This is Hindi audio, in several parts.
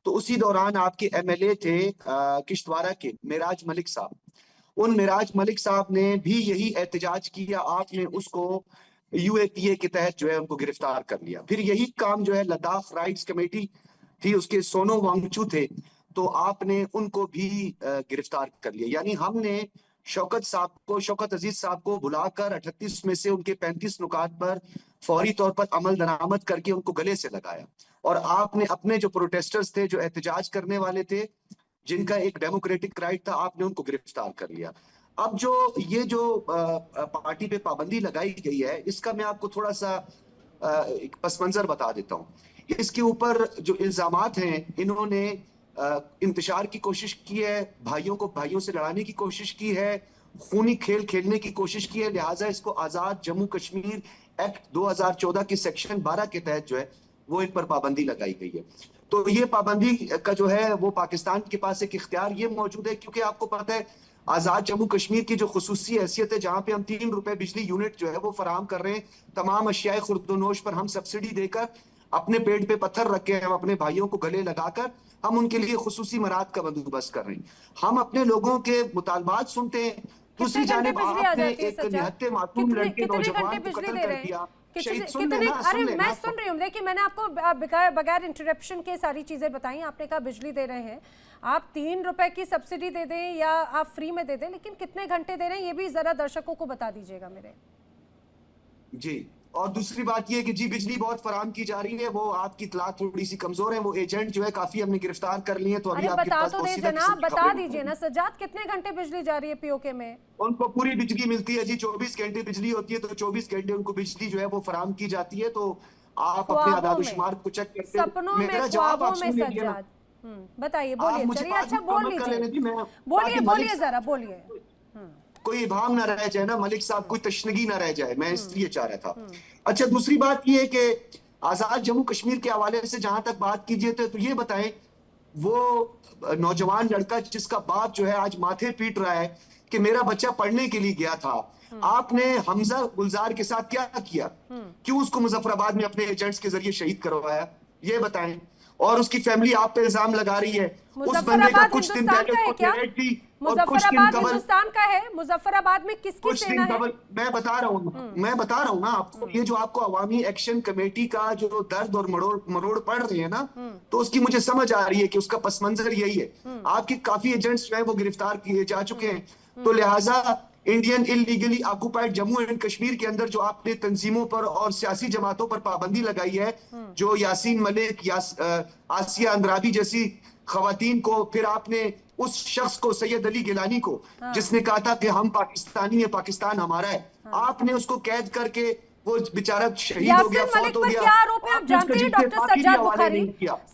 तो उसी दौरान आपके एमएलए थे किश्तवाड़ा के मिराज मलिक साहब। उन मिराज मलिक साहब ने भी यही एहतजाज किया, आपने उसको यूएपीए के तहत जो है उनको गिरफ्तार कर लिया। फिर यही काम जो है लद्दाख राइट्स कमेटी थी, उसके सोनो वांगचू थे, तो आपने उनको भी गिरफ्तार कर लिया। यानी हमने शौकत अजीज साहब को बुलाकर 38 में से उनके 35 नुकात पर फौरी तौर पर अमल दरामद करके उनको गले से लगाया। और आपने अपने जो प्रोटेस्टर्स थे, जो एहतजाज करने वाले थे, जिनका एक डेमोक्रेटिक राइट था, आपने उनको गिरफ्तार कर लिया। अब ये जो पार्टी पे पाबंदी लगाई गई है, इसका मैं आपको थोड़ा सा एक पस मंजर बता देता हूँ। इसके ऊपर जो इल्जामात हैं, इन्होंने इंतशार की कोशिश की है, भाइयों को भाइयों से लड़ाने की कोशिश की है, खूनी खेल खेलने की कोशिश की है। लिहाजा इसको आजाद जम्मू कश्मीर एक्ट 2014 के सेक्शन 12 के तहत जो है वो इन पर पाबंदी लगाई गई है। तो ये पाबंदी का जो है वो पाकिस्तान के पास एक इख्तियार ये मौजूद है, क्योंकि आपको पता है आजाद जम्मू कश्मीर की जो खुसूसी हैसियत है, जहां पे हम 3 रुपए बिजली यूनिट जो है वो फराम कर रहे हैं, तमाम अशियाए खुर्दोनोश पर हम सब्सिडी देकर, अपने पेट पे पत्थर रख के हम अपने भाइयों को गले लगाकर हम उनके लिए खुसूसी मराद का बंदोबस्त कर रहे हैं। हम अपने लोगों के मुतालबात सुनते हैं, दूसरी जानिब आपने एक निहत्ते मासूम लड़के नौजवान को कत्ल कर दिया। अरे मैं सुन रही हूँ, देखिए मैंने आपको बगैर इंटरप्शन के सारी चीजें बताई। आपने कहा बिजली दे रहे हैं, आप 3 रुपए की सब्सिडी दे दें या आप फ्री में दे दें, लेकिन कितने घंटे दे रहे हैं ये भी जरा दर्शकों को बता दीजिएगा मेरे। जी, और दूसरी बात ये कि जी बिजली बहुत फराम की जा रही है, वो आपकी इत्तला थोड़ी सी कमजोर है, वो एजेंट जो है काफी हमने गिरफ्तार कर लिए हैं। तो अभी आपके बता पास तो दे जनाब, बता दीजिए ना सज्जाद, कितने घंटे बिजली जा रही है पीओके में? उनको पूरी बिजली मिलती है जी, 24 घंटे बिजली होती है, तो 24 घंटे उनको बिजली जो है वो फराम की जाती है। तो आप अपने आदाद-ओ-शुमार को चेक करते सपनों में, ख्वाबों में सज्जाद। बताइए, बोलिए, चलिए अच्छा बोल लीजिए, बोलिए जरा बोलिए। कोई इबाम ना रह जाए ना मलिक साहब, कोई तशनगी ना रह जाए, मैं इसलिए चाह रहा था। अच्छा, दूसरी बात ये है कि आजाद जम्मू कश्मीर के हवाले से जहां तक बात कीजिए तो ये बताएं, वो नौजवान लड़का जिसका बाप जो है आज माथे पीट रहा है कि मेरा बच्चा पढ़ने के लिए गया था, आपने हमजा गुलजार के साथ क्या किया? क्यों उसको मुजफ्फराबाद में अपने एजेंट्स के जरिए शहीद करवाया, ये बताएं। और उसकी फैमिली आप पे इल्जाम लगा रही है, उस बंदे का कुछ दिन पहले मुजफ्फराबाद हिंदुस्तान का है, मुजफ्फराबाद में किसकी सेना है? मैं बता रहा हूँ ना आपको, ये जो आपको अवामी एक्शन कमेटी का जो दर्द और मरोड़ पड़ रहे हैं ना, तो उसकी मुझे समझ आ रही है कि उसका पस मंजर यही है। आपके काफी एजेंट्स जो है वो गिरफ्तार किए जा चुके हैं, तो लिहाजा Indian illegally occupied Jammu and Kashmir के अंदर जो आपने तंजीमों पर और सियासी जमातों पर पाबंदी लगाई है, जो यासीन मलिक, आसिया अंद्राबी जैसी खवातीन को, फिर आपने उस शख्स को, सैयद अली गिलानी को, जिसने कहा था कि हम पाकिस्तानी है, पाकिस्तान हमारा है, आपने उसको कैद करके वो बेचारा शहीद हो गया, फौत हो गया। क्या आरोप है आप जानते हैं डॉक्टर सज्जाद बुखारी?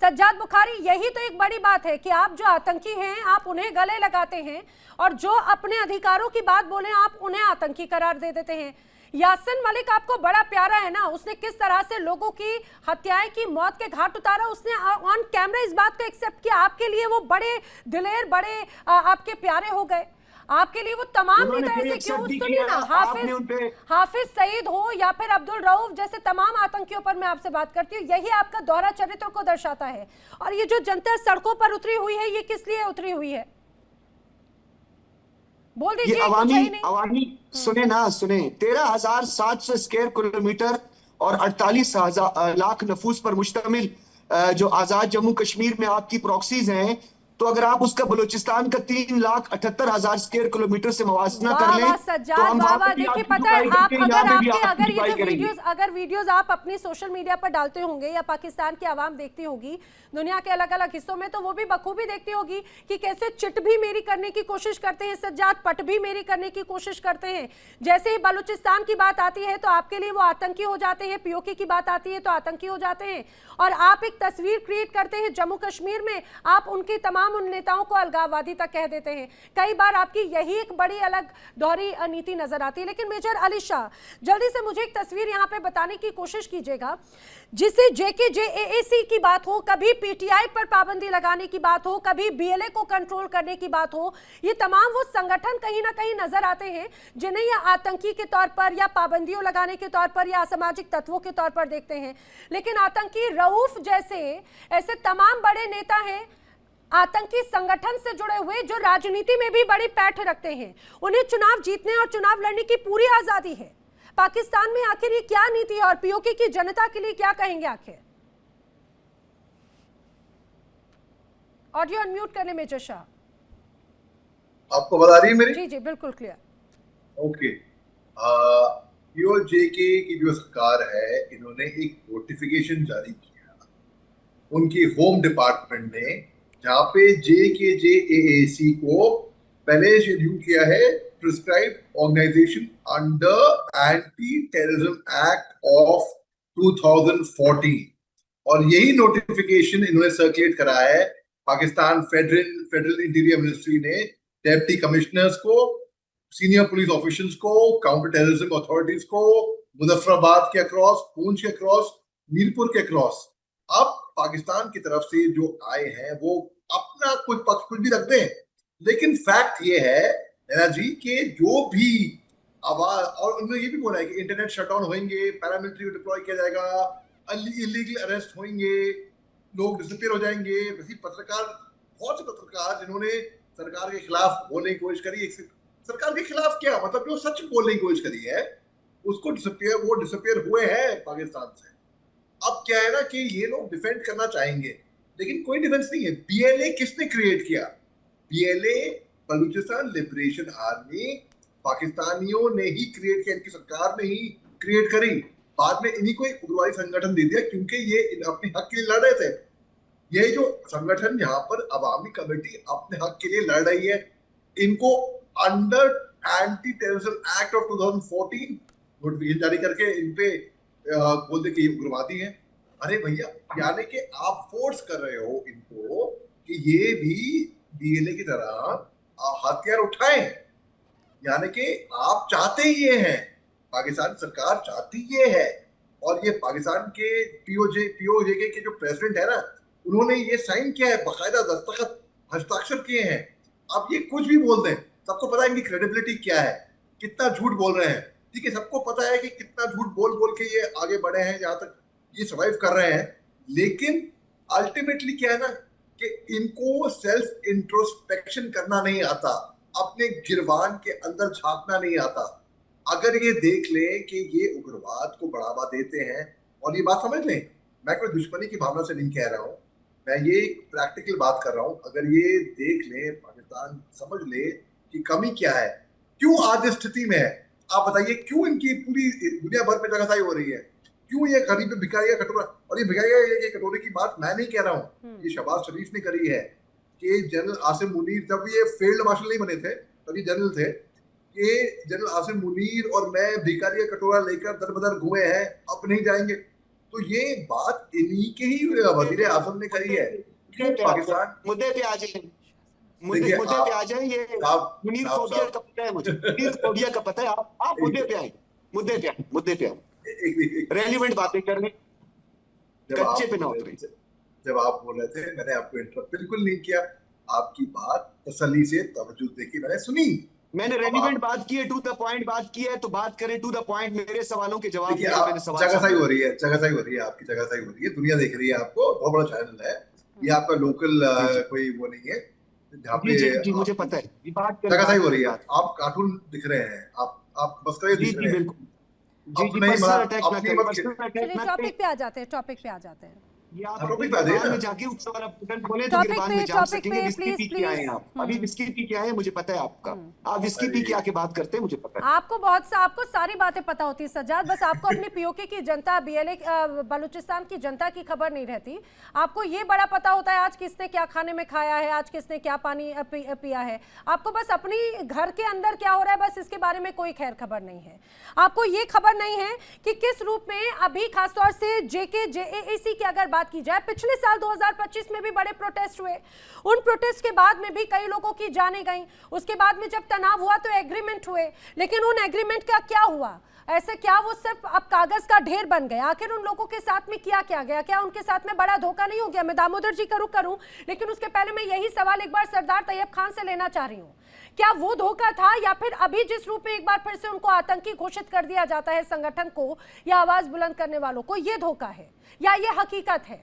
सज्जाद बुखारी, यही तो एक बड़ी बात है कि आप जो आतंकी हैं आप उन्हें गले लगाते हैं, और जो अपने अधिकारों की बात बोले आप उन्हें आतंकी करार दे देते हैं। यासिन मलिक आपको बड़ा प्यारा है ना, उसने किस तरह से लोगों की हत्याएं की, मौत के घाट उतारा, उसने ऑन कैमरा इस बात को एक्सेप्ट किया। आपके लिए वो बड़े दिलेर, बड़े आपके प्यारे हो गए, आपके लिए वो तमाम नेता ऐसे क्यों? सुनिए ना, हाफिज सईद हो या फिर अब्दुल रऊफ जैसे तमाम आतंकियों पर मैं आपसे बात करती हूँ, यही आपका दोहरा चरित्र को दर्शाता है। और ये जो जनता सड़कों पर उतरी हुई है, ये किस लिए उतरी हुई है? बोल दीजिए। अवामी सुने 13,700 स्क्वायर किलोमीटर और 48 लाख नफूस पर मुश्तमिल जो आजाद जम्मू कश्मीर में आपकी प्रॉक्सीज हैं, तो अगर आप उसका बलूचिस्तान का 3,78,000 स्क्वायर किलोमीटर से मुवाजना कर लें, तो हम देखिए पता है, अगर वीडियोस आप अपनी सोशल मीडिया पर डालते होंगे या पाकिस्तान की आवाम देखती होगी दुनिया के अलग अलग हिस्सों में, तो वो भी बखूबी देखती होगी कि कैसे चिट भी मेरी करने की कोशिश करते हैं सज्जाद, पट भी मेरी करने की कोशिश करते हैं। जैसे ही बलूचिस्तान की बात आती है तो आपके लिए वो आतंकी हो जाते हैं, पीओके की बात आती है तो आतंकी हो जाते हैं, और आप एक तस्वीर क्रिएट करते हैं जम्मू कश्मीर में, आप उनकी तमाम तमाम उन नेताओं को अलगाववादी तक कह देते हैं। कई बार आपकी यही एक बड़ी अलग दोहरी नीति नजर आती है। लेकिन मेजर अली शाह, जल्दी से मुझे एक तस्वीर यहाँ पे बताने की कोशिश कीजिएगा, जिसे JKJAAC की बात हो, कभी PTI पर पाबंदी लगाने की बात हो, कभी BLA को कंट्रोल करने की बात हो, ये तमाम वो संगठन कहीं ना कहीं नजर आते हैं जिन्हें या आतंकी के तौर पर या पाबंदियों लगाने के तौर पर या असामाजिक तत्वों के तौर पर देखते हैं। लेकिन आतंकी रऊफ जैसे ऐसे तमाम बड़े नेता हैं आतंकी संगठन से जुड़े हुए, जो राजनीति में भी बड़ी पैठ रखते हैं। उन्हें चुनाव जीतने और चुनाव लड़ने की पूरी आजादी है। पाकिस्तान में आखिर ये क्या नीति है और POK की जनता के लिए क्या कहेंगे आखिर? ऑडियो अनम्यूट करने मेजर शाह। आपको बता रही है मेरी? जी जी बिल्कुल क्लियर। ओके, POJK की जो सरकार है, इन्होंने एक नोटिफिकेशन जारी किया उनकी होम डिपार्टमेंट ने, जहां पे JKJAAC को पहले शेड्यूल किया है prescribed organisation under anti terrorism act of 2014, और यही नोटिफिकेशन इन्होंने सर्कुलेट करा है पाकिस्तान फेडरल इंटीरियर मिनिस्ट्री ने डेप्टी कमिश्नर्स को, सीनियर पुलिस ऑफिशियल्स को, काउंटर टेररिज्म अथॉरिटीज को, मुजफ्फराबाद के अक्रॉस, पूंछ के अक्रॉस, मीरपुर के अक्रॉस। अब पाकिस्तान की तरफ से जो आए हैं वो अपना कुछ पक्ष कुछ भी रखते हैं, लेकिन फैक्ट ये है नैना जी कि जो भी आवाज, और उन्होंने ये भी बोला है कि इंटरनेट शटडाउन होंगे, पैरामिलिट्री डिप्लॉय किया जाएगा, इलीगल अरेस्ट होंगे, लोग डिसअपीयर हो जाएंगे। वैसे पत्रकार, बहुत से पत्रकार जिन्होंने सरकार के खिलाफ बोलने की कोशिश करी, सरकार के खिलाफ क्या मतलब जो सच बोलने की कोशिश करी है उसको डिसअपीयर हुए हैं पाकिस्तान से। अब क्या है ना कि ये लोग डिफेंड करना चाहेंगे, लेकिन कोई डिफेंस नहीं है। BLA किसने क्रिएट किया? BLA बलूचिस्तान लिबरेशन आर्मी पाकिस्तानियों ने ही क्रिएट किया, इनकी सरकार ने ही क्रिएट करी। बाद में इन्हीं को एक उग्रवादी संगठन दे दिया क्योंकि ये अपने हक के लिए लड़ रहे थे। ये जो संगठन यहाँ पर अवामी कमेटी अपने हक के लिए लड़ रही है, इनको under anti terrorism act of 2014 notification जारी करके इन पे बोल दे कि ये उग्रवादी है। अरे भैया, यानी कि आप फोर्स कर रहे हो इनको कि ये भी BLA की तरह हथियार उठाएं, यानी कि आप चाहते ये हैं, पाकिस्तान सरकार चाहती ये है। और ये पाकिस्तान के POJK के जो प्रेसिडेंट है ना, उन्होंने ये साइन किया है, बाकायदा दस्तखत हस्ताक्षर किए हैं। अब ये कुछ भी बोल दें, सबको पता है इनकी क्रेडिबिलिटी क्या है, कितना झूठ बोल रहे हैं। ठीक है, सबको पता है कि कितना झूठ बोल बोल के ये आगे बढ़े हैं, यहाँ तक ये सर्वाइव कर रहे हैं। लेकिन अल्टीमेटली क्या है ना कि इनको सेल्फ इंट्रोस्पेक्शन करना नहीं आता, अपने गिरवान के अंदर झांकना नहीं आता। अगर ये देख लें कि ये उग्रवाद को बढ़ावा देते हैं, और ये बात समझ लें, मैं कोई दुश्मनी की भावना से नहीं कह रहा हूँ, मैं ये प्रैक्टिकल बात कर रहा हूँ। अगर ये देख ले, पाकिस्तान समझ ले कि कमी क्या है, क्यों आज स्थिति में है। आप बताइए क्यों इनकी पूरी दुनिया भर में जगहसाई हो रही है, क्यों ये गरीब पे भिखारी का कटोरा। और ये भिखारी ये कटोरे की बात मैं नहीं कह रहा हूँ, ये शहबाज शरीफ ने करी है कि जनरल आसिम मुनीर, जब ये फील्ड मार्शल नहीं बने थे तभी जनरल थे, कि जनरल आसिम मुनीर और मैं भिखारी का कटोरा लेकर दर बदर घूमे हैं, अब नहीं जाएंगे। तो ये बात इन्हीं के ही वजीर आजम ने करी है। पाकिस्तान मुद्दे पे आ जाए, मुद्दे पे आ जाए। ये मुनीर फोबिया का पता है मुझे, मुनीर फोबिया का पता है। आप मुद्दे पे आए, मुद्दे पे आए, रेलिवेंट बातें करने, कच्चे पे ना उतरे। जब आप बोल रहे थे, मैंने आपको इंटरप्ट बिल्कुल नहीं किया, आपकी बात तसल्ली से तवज्जो देखी, मैंने सुनी, मैंने रेलिवेंट बात की है, टू द पॉइंट बात की है, तो बात करें टू द पॉइंट। मेरे सवालों के जवाब मैंने सवाल जगहसाई हो रही है, आपकी जगहसाई हो रही है, दुनिया देख रही है आपको, बहुत बड़ा चैनल है ये, आपका लोकल कोई वो नहीं है जहाँ पे जी मुझे पता है, ये बात जगहसाई हो रही है। आप कार्टून दिख रहे हैं, आप मस्करे दिख रहे हैं। बिल्कुल जी, पर्सनल अटैक ना करें, पर्सनल अटैक ना टॉपिक पे आ जाते हैं। ये आप गिरबान में जाके बोले तो गिरबान में जा सकेंगे। विस्की पी के आए हैं आप, अभी विस्की पी के आए हैं, मुझे पता है आपका, आप विस्की पी के आके बात करते हैं, मुझे पता है। आपको सारी बातें पता होती है सज्जाद, बस आपको अपनी POK की जनता, BLA बलूचिस्तान की जनता की खबर नहीं रहती। आपको ये बड़ा पता होता है आज किसने क्या खाने में खाया है, आज किसने क्या पानी पिया है। आपको बस अपनी घर के अंदर क्या हो रहा है, बस इसके बारे में कोई खैर खबर नहीं है। आपको ये खबर नहीं है कि किस रूप में अभी खासतौर से JKJAAC की अगर बात बात की जाए, पिछले साल 2025 में भी बड़े प्रोटेस्ट हुए, उन प्रोटेस्ट के बाद में भी कई लोगों की जानें गईं। उसके बाद में जब तनाव हुआ तो एग्रीमेंट हुए, लेकिन उन एग्रीमेंट का क्या हुआ? ऐसे क्या वो सिर्फ अब कागज का ढेर बन गया? आखिर उन लोगों के साथ में क्या क्या गया? क्या उनके साथ में बड़ा धोखा नहीं हो गया? मैं दामोदर जी का रुख करूं, लेकिन उसके पहले मैं यही सवाल एक बार सरदार तैयब खान से लेना चाह रही हूं। क्या वो धोखा था, या फिर अभी जिस रूप में एक बार फिर से उनको आतंकी घोषित कर दिया जाता है संगठन को या आवाज बुलंद करने वालों को, ये धोखा है या ये हकीकत है?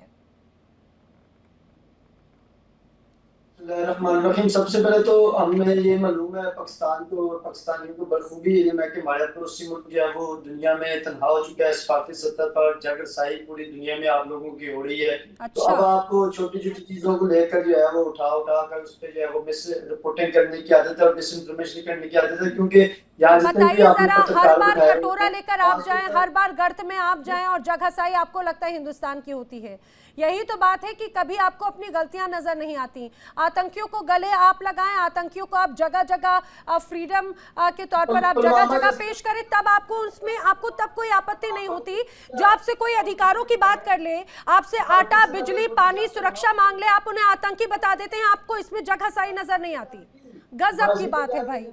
रहीम, सबसे पहले तो हमें ये मालूम है पाकिस्तान को और पाकिस्तानियों को बखूबी इल्म है कि हमारा पड़ोसी मुल्क जो है वो दुनिया में तनहा हो चुका है। सफारती सतह पर जागरसाई पूरी दुनिया में आप लोगों की हो रही है। तो अब आपको छोटी छोटी चीजों को लेकर जो है वो उठा कर उस पर जो है वो मिस रिपोर्टिंग करने की आदत है और मिस इन्फॉर्मेशन करने की आदत है। क्योंकि बताइए जरा, हर बार कटोरा लेकर आप जाएं, हर बार गर्त में आप जाएं और जगहसाई आपको लगता है हिंदुस्तान की होती है। यही तो बात है कि कभी आपको अपनी गलतियां नजर नहीं आती। आतंकियों को गले आप लगाएं, आतंकियों को आप जगह जगह फ्रीडम के तौर पर आप जगह जगह पेश करें, तब आपको उसमें आपको तब कोई आपत्ति नहीं होती। जो आपसे कोई अधिकारों की बात कर ले, आपसे आटा, बिजली, पानी, सुरक्षा मांग ले, आप उन्हें आतंकी बता देते हैं। आपको इसमें जगहसाई नजर नहीं आती। गजब की बात है भाई।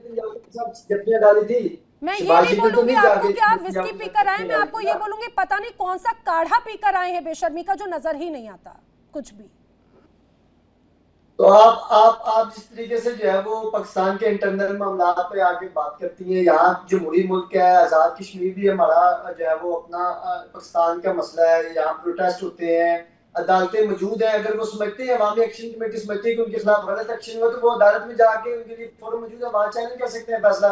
मैं ये नहीं बोलूंगी आपको कि आप विस्की पीकर आए, मैं आपको ये बोलूंगी पता नहीं कौन सा काढ़ा पीकर आए हैं बेशर्मी का, जो नजर ही नहीं आता कुछ भी। तो आप जिस तरीके से जो है वो पाकिस्तान के इंटरनल मामला पे आके बात करती हैं, यहाँ जमहूरी मुल्क है, आजाद कश्मीर भी हमारा जो है वो अपना पाकिस्तान का मसला है। यहाँ प्रोटेस्ट होते हैं, अदालतें मौजूद है। अगर वो समझते हैं, अवामी एक्शन कमेटी समझती है कि उनके खिलाफ गलत एक्शन हुआ, तो वो अदालत में जाके उनके लिए फोरम मौजूद है, वहां चैलेंज कर सकते हैं फैसला।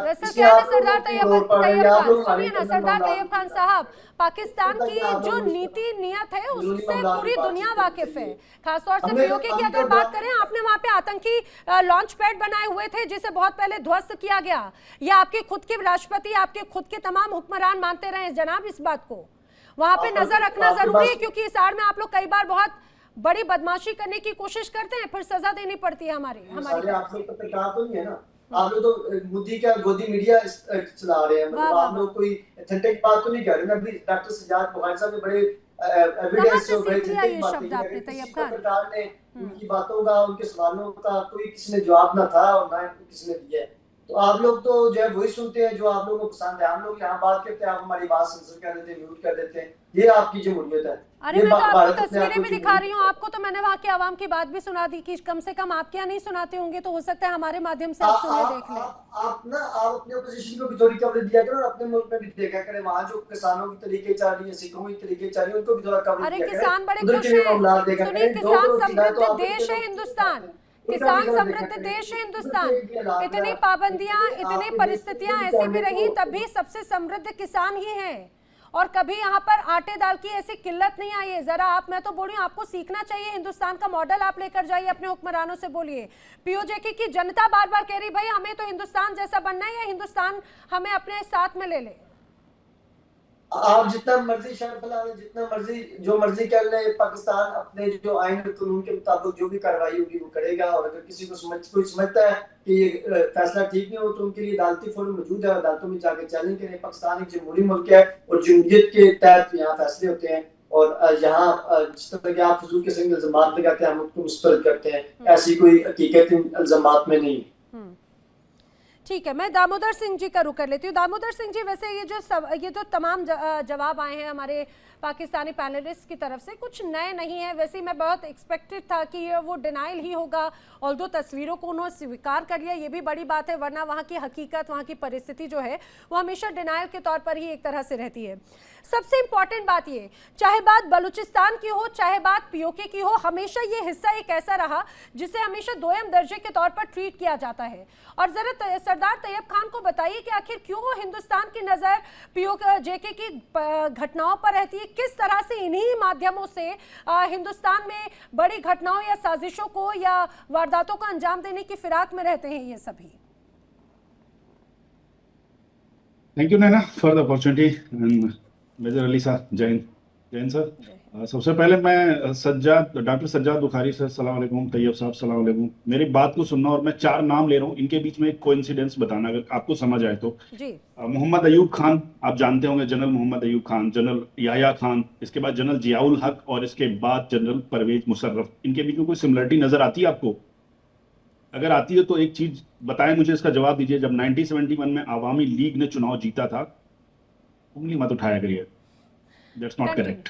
सरदार तैयब खान साहब, पाकिस्तान की जो नीति नियत है उससे पूरी दुनिया वाकिफ है। खासतौर से पीओके की अगर बात करें, आपने वहां पे आतंकी लॉन्च पैड बनाए हुए थे जिसे बहुत पहले ध्वस्त किया गया। या आपके खुद के राष्ट्रपति, आपके खुद के तमाम हुक्मरान मानते रहे जनाब इस बात को। वहां पे नजर रखना जरूरी है, क्योंकि इस आड़ में आप लोग कई बार बहुत बड़ी बदमाशी करने की कोशिश करते हैं, फिर सजा देनी पड़ती है हमारी। आप लोग पत्रकार तो नहीं है ना, आप लोग तो मोदी का गोदी मीडिया चला रहे हैं। मतलब आप लोग कोई ऑथेंटिक बात तो नहीं कर रहे। अभी डॉक्टर सज्जाद बुखारी साहब ने बड़े एविडेंस और बड़े ऑथेंटिक बातें की। पत्रकार ने उनकी बातों का, उनके सवालों का कोई किसी ने जवाब ना था और ना किसी ने दिया। तो आप लोग तो जो है वही सुनते हैं जो आप लोगों को पसंद है। हम लोग यहाँ बात करते हैं, आप हमारी बात सेंसर कर देते हैं, म्यूट कर देते हैं। ये आपकी जमहूरियत है। अरे मैं तो आपको तस्वीरें भी दिखा रही हूँ, आपको तो मैंने वहाँ के आवाम की बात भी सुना दी कि कम से कम आप क्या नहीं सुनाते होंगे, तो हो सकता है हमारे माध्यम से आप सुने देख लें। आप अपने ओपोजिशन को भी थोड़ी कवरेज दिया करें और अपने मुल्क में भी देखा करें, वहाँ जो किसानों की तरीके चल रही है, सिखों की तरीके चल रही है, उनको भी थोड़ा कवरेज दिया करें। अरे किसान बड़े खुश हैं, सुनिए, किसान समृद्ध देश है हिंदुस्तान, किसान समृद्ध देश है हिंदुस्तान। इतनी पाबंदियां, इतनी परिस्थितियां ऐसी भी रही, तब भी सबसे समृद्ध किसान ही हैं। और कभी यहाँ पर आटे दाल की ऐसी किल्लत नहीं आई है। जरा आप, मैं तो बोल रही हूँ, आपको सीखना चाहिए, हिंदुस्तान का मॉडल आप लेकर जाइए, अपने हुक्मरानों से बोलिए। पीओजे की जनता बार बार कह रही भाई हमें तो हिंदुस्तान जैसा बनना है, या हिंदुस्तान हमें अपने साथ में ले ले। आप जितना मर्जी शर्त फैला लें, जितना मर्जी जो मर्जी कर ले, पाकिस्तान अपने जो आइन और कानून के मुताबिक जो भी कार्रवाई होगी वो करेगा। और अगर किसी को कोई समझता है कि ये फैसला ठीक नहीं हो, तो उनके लिए अदालती फोरम मौजूद है, अदालतों में जाकर चैलेंज करें। पाकिस्तान एक जमहूरी मुल्क है और जमहूरियत के तहत यहाँ फैसले होते हैं। और यहाँ जिस तरह के आप फजूल किस्म के इल्जामात लगाते हैं, हम उनको मुस्तरद करते हैं, ऐसी कोई हकीकत इन इल्जामात में नहीं। ठीक है, मैं दामोदर सिंह जी का रुख कर लेती हूँ। दामोदर सिंह जी, वैसे ये जो तमाम जवाब आए हैं हमारे पाकिस्तानी पैनलिस्ट की तरफ से, कुछ नए नहीं है। वैसे मैं बहुत एक्सपेक्टेड था कि ये वो डिनाइल ही होगा, और दो तस्वीरों को उन्होंने स्वीकार कर लिया, ये भी बड़ी बात है, वरना वहाँ की हकीकत, वहाँ की परिस्थिति जो है वो हमेशा डिनाइल के तौर पर ही एक तरह से रहती है। सबसे इंपॉर्टेंट बात ये, चाहे बात बलूचिस्तान की हो, चाहे बात पीओके की हो, हमेशा ये हिस्सा एक ऐसा रहा जिसे हमेशा दोयम दर्जे के तौर पर ट्रीट किया जाता है। और जरा सरदार तैयब खान को बताइए कि आखिर क्यों हिंदुस्तान की नज़र पीओके की घटनाओं पर रहती है, किस तरह से इन्हीं माध्यमों से हिंदुस्तान में बड़ी घटनाओं या साजिशों को या वारदातों को अंजाम देने की फिराक में रहते हैं ये सभी। Thank you Naina for the opportunity. Major Ali साहब, जय हिंद। सर, सबसे पहले मैं डॉक्टर सज्जाद बुखारी सर सलाम अलैकुम, तैयब साहब सलाम अलैकुम। मेरी बात को सुनना और मैं 4 नाम ले रहा हूँ, इनके बीच में एक कोइंसिडेंस बताना अगर आपको समझ आए तो। जी। मोहम्मद अयूब खान आप जानते होंगे, जनरल मोहम्मद अयूब खान, जनरल याया खान, इसके बाद जनरल जियाउल हक और इसके बाद जनरल परवेज मुशर्रफ। इनके बीच में कोई सिमिलरिटी नजर आती है आपको? अगर आती है तो एक चीज बताएं मुझे, इसका जवाब दीजिए। जब 1971 में आवामी लीग ने चुनाव जीता था, उंगली मत उठाया करिए, that's not correct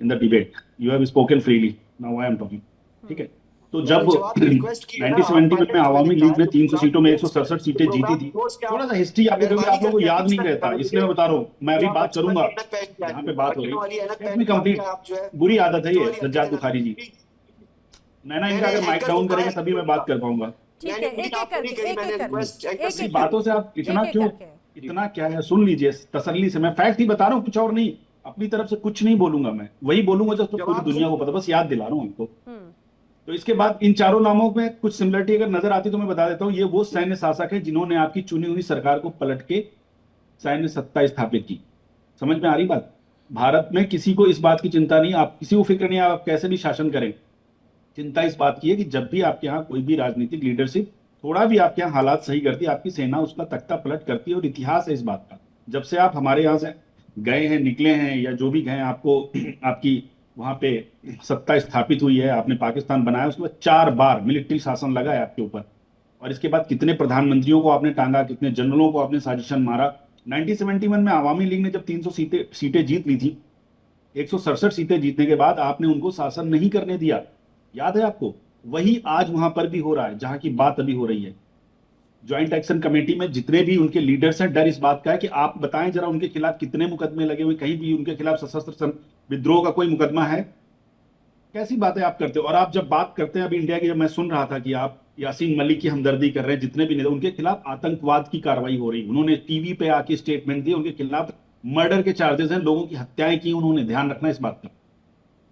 in the debate, you have spoken freely, now I am talking, ठीक है। तो जब 1971 में आवामी लीग ने 300 सीटों में 167 सीटें जीती थी, थोड़ा सा हिस्ट्री आपको क्योंकि आप लोगों को याद नहीं रहता, इसलिए मैं बता रहा हूँ। मैं अभी बात करूंगा, यहाँ पे बात हो रही है कंप्लीट, बुरी आदत है ये सज्जाद बुखारी जी। नैना, इनका अगर माइक डाउन करेंगे तभी मैं बात कर पाऊंगा। ठीक है, एक-एक बातों से आप इतना क्यों, इतना क्या है, सुन लीजिए तसल्ली से, मैं फैक्ट ही बता रहा हूँ, कुछ और नहीं, अपनी तरफ से कुछ नहीं बोलूंगा, मैं वही बोलूंगा जो पूरी दुनिया को पता, बस याद दिला रहा हूँ आपको। तो इसके बाद इन चारों नामों में कुछ सिमिलरिटी अगर नजर आती तो मैं बता देता हूँ। ये वो सैन्य शासक है जिन्होंने आपकी चुनी हुई सरकार को पलट के सैन्य सत्ता स्थापित की। समझ में आ रही बात? भारत में किसी को इस बात की चिंता नहीं, आप किसी को फिक्र नहीं, आप कैसे भी शासन करें, चिंता इस बात की है कि जब भी आपके यहाँ कोई भी राजनीतिक लीडरशिप थोड़ा भी आपके यहाँ हालात सही करती है, आपकी सेना उसका तख्ता पलट करती है। और इतिहास है इस बात का, जब से आप हमारे यहाँ से गए हैं, निकले हैं, या जो भी गए, आपको आपकी वहाँ पे सत्ता स्थापित हुई है, आपने पाकिस्तान बनाया, उसके बाद 4 बार मिलिट्री शासन लगा है आपके ऊपर। और इसके बाद कितने प्रधानमंत्रियों को आपने टांगा, कितने जनरलों को आपने साजिशन मारा। 1971 में आवामी लीग ने जब 300 सीटें जीत ली थी, 167 सीटें जीतने के बाद आपने उनको शासन नहीं करने दिया, याद है आपको? वही आज वहां पर भी हो रहा है जहां की बात अभी हो रही है। ज्वाइंट एक्शन कमेटी में जितने भी उनके लीडर्स हैं, डर इस बात का है कि आप बताएं जरा उनके खिलाफ कितने मुकदमे लगे हुए, कहीं भी उनके खिलाफ सशस्त्र विद्रोह का कोई मुकदमा है? कैसी बातें आप करते हो? और आप जब बात करते हैं अभी इंडिया की, जब मैं सुन रहा था कि आप यासीन मलिक की हमदर्दी कर रहे हैं, जितने भी नेता उनके खिलाफ आतंकवाद की कार्रवाई हो रही, उन्होंने टीवी पे आके स्टेटमेंट दिए, उनके खिलाफ मर्डर के चार्जेस हैं, लोगों की हत्याएं की उन्होंने। ध्यान रखना इस बात का,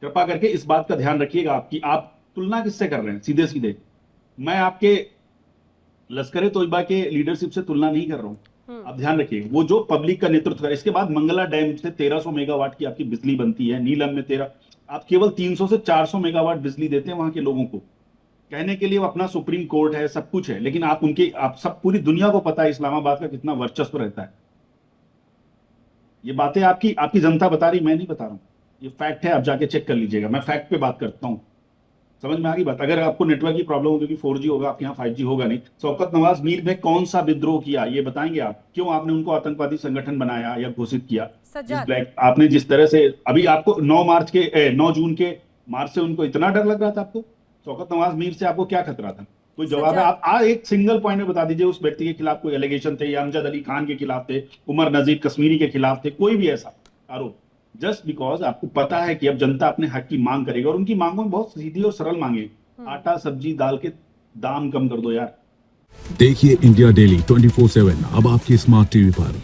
कृपा करके इस बात का ध्यान रखिएगा। आप तुलना किससे कर रहे हैं? सीधे सीधे मैं आपके लश्कर तोयबा के लीडरशिप से तुलना नहीं कर रहा हूं, आप ध्यान रखिए। वो जो पब्लिक का नेतृत्व करे। इसके बाद मंगला डैम से 1300 मेगावाट की आपकी बिजली बनती है, नीलम में 13, आप केवल 300 से 400 मेगावाट बिजली देते हैं वहां के लोगों को। कहने के लिए वो अपना सुप्रीम कोर्ट है, सब कुछ है, लेकिन आप सब पूरी दुनिया को पता है इस्लामाबाद का कितना वर्चस्व रहता है। ये बातें आपकी जनता बता रही, मैं नहीं बता रहा हूं, ये फैक्ट है, आप जाके चेक कर लीजिएगा। मैं फैक्ट पे बात करता हूं, समझ में आ गई बात? अगर आपको नेटवर्क की प्रॉब्लम होगी, 4G होगा आपके यहाँ, 5G होगा नहीं। शौकत नवाज मीर ने कौन सा विद्रोह किया, ये बताएंगे आप? क्यों आपने उनको आतंकवादी संगठन बनाया या घोषित किया? आपने जिस तरह से अभी आपको 9 जून के मार्च से उनको इतना डर लग रहा था आपको, शौकत नवाज मीर से आपको क्या खतरा था? कोई जवाब है? आप एक सिंगल पॉइंट में बता दीजिए उस व्यक्ति के खिलाफ कोई एलिगेशन थे, या अमजद अली खान के खिलाफ थे, उमर नजीर कश्मीरी के खिलाफ थे, कोई भी ऐसा आरोप? जस्ट बिकॉज आपको पता है कि अब जनता अपने हक की मांग करेगी, और उनकी मांगों में बहुत सीधी और सरल मांगे, आटा सब्जी दाल के दाम कम कर दो यार। देखिए इंडिया डेली 24/7 अब आपके स्मार्ट टीवी पर।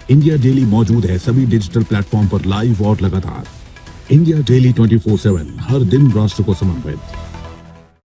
इंडिया डेली मौजूद है सभी डिजिटल प्लेटफॉर्म पर लाइव और लगातार। इंडिया डेली 24/7 हर दिन राष्ट्र को समर्पित।